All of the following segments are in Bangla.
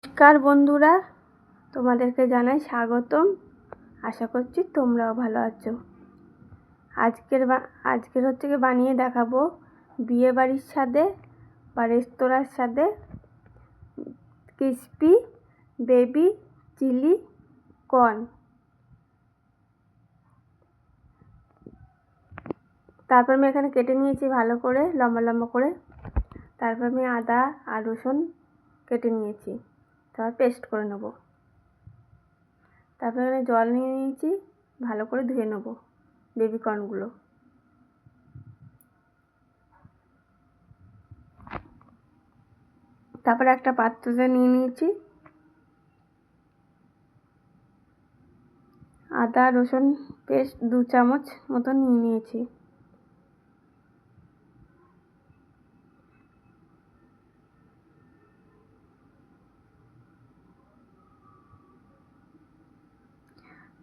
নমস্কার বন্ধুরা, তোমাদেরকে জানাই স্বাগতম। আশা করছি তোমরাও ভালো আছো। আজকের হচ্ছে কি বানিয়ে দেখাবো বিয়ে বাড়ির স্বাদে বা রেস্তোরাঁর স্বাদে ক্রিসপি বেবি চিলি কর্ন। তারপর আমি এখানে কেটে নিয়েছি ভালো করে লম্বা লম্বা করে। তারপর আমি আদা আর রসুন কেটে নিয়েছি, তারপর পেস্ট করে নেব। তারপর এখানে জল নিয়ে নিয়েছি, ভালো করে ধুয়ে নেব বেবি কর্নগুলো। তারপরে একটা পাত্রতে নিয়ে নিয়েছি আদা রসুন পেস্ট 2 চামচ মতো নিয়ে নিয়েছি।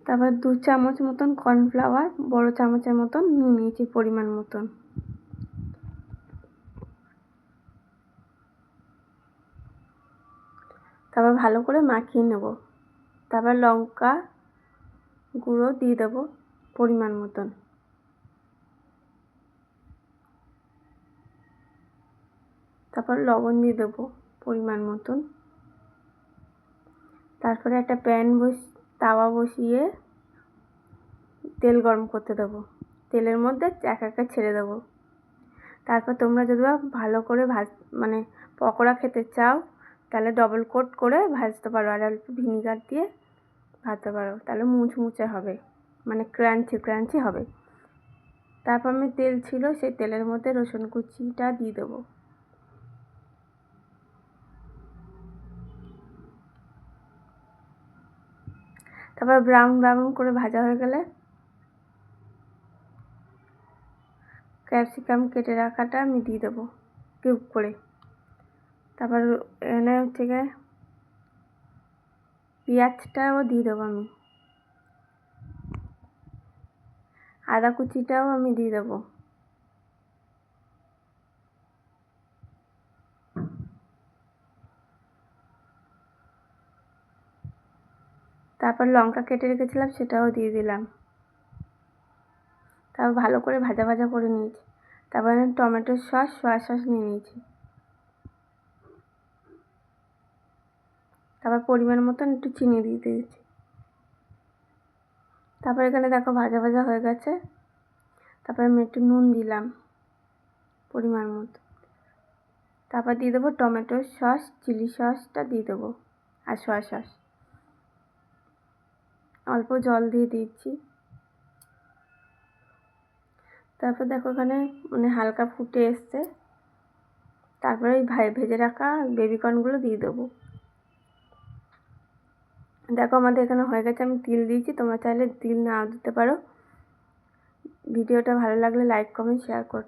তারপর 2 চামচ মতন কর্নফ্লাওয়ার বড় চামচের মতন নিয়ে নিয়েছি পরিমাণ মতন। তারপর ভালো করে মাখিয়ে নেব। তারপর লঙ্কা গুঁড়ো দিয়ে দেবো পরিমাণ মতন। তারপর লবণ দিয়ে দেবো পরিমাণ মতন। তারপরে একটা তাওয়া বসিয়ে তেল গরম করতে দেবো। তেলের মধ্যে এক একটা ছেড়ে দেবো। তারপর তোমরা যদি ভালো করে পকোড়া খেতে চাও তাহলে ডবল কোট করে ভাজতে পারো, আর অল্প ভিনিগার দিয়ে ভাজতে পারো, তাহলে মুচমুচে হবে, ক্রাঞ্চি হবে। তারপর আমি তেল ছিল সেই তেলের মধ্যে রসুন কুচিটা দিয়ে দেবো। তারপর ব্রাউন করে ভাজা হয়ে গেলে ক্যাপসিকাম কেটে রাখাটা আমি দিয়ে দেবো কিউব করে। তারপর এখানে হচ্ছে গিয়ে পেঁয়াজটাও দিয়ে দেবো আমি, আদা কুচিটাও আমি দিয়ে দেবো। তারপর লঙ্কা কেটে রেখেছিলাম সেটাও দিয়ে দিলাম। তারপর ভালো করে ভাজা করে নিয়েছি। তারপর আমি টমেটো সয়া সস নিয়ে নিয়েছি। তারপর পরিমাণ মতন একটু চিনি দিয়ে দিয়েছি। তারপর এখানে দেখো ভাজা হয়ে গেছে। তারপর আমি একটু নুন দিলাম পরিমাণ মতো। তারপর দিয়ে দেবো টমেটো সস, চিলি সসটা দিয়ে দেবো আর সয়া সস। অল্প জল দিয়ে দিচ্ছি। তারপর দেখো এখানে হালকা ফুটে এসছে। তারপরে ওই ভেজে রাখা বেবি কর্নগুলো দিয়ে দেবো। দেখো আমাদের এখানে হয়ে গেছে। আমি তিল দিয়েছি, তোমরা চাইলে তিল নাও দিতে পারো। ভিডিওটা ভালো লাগলে লাইক কমেন্ট শেয়ার করো।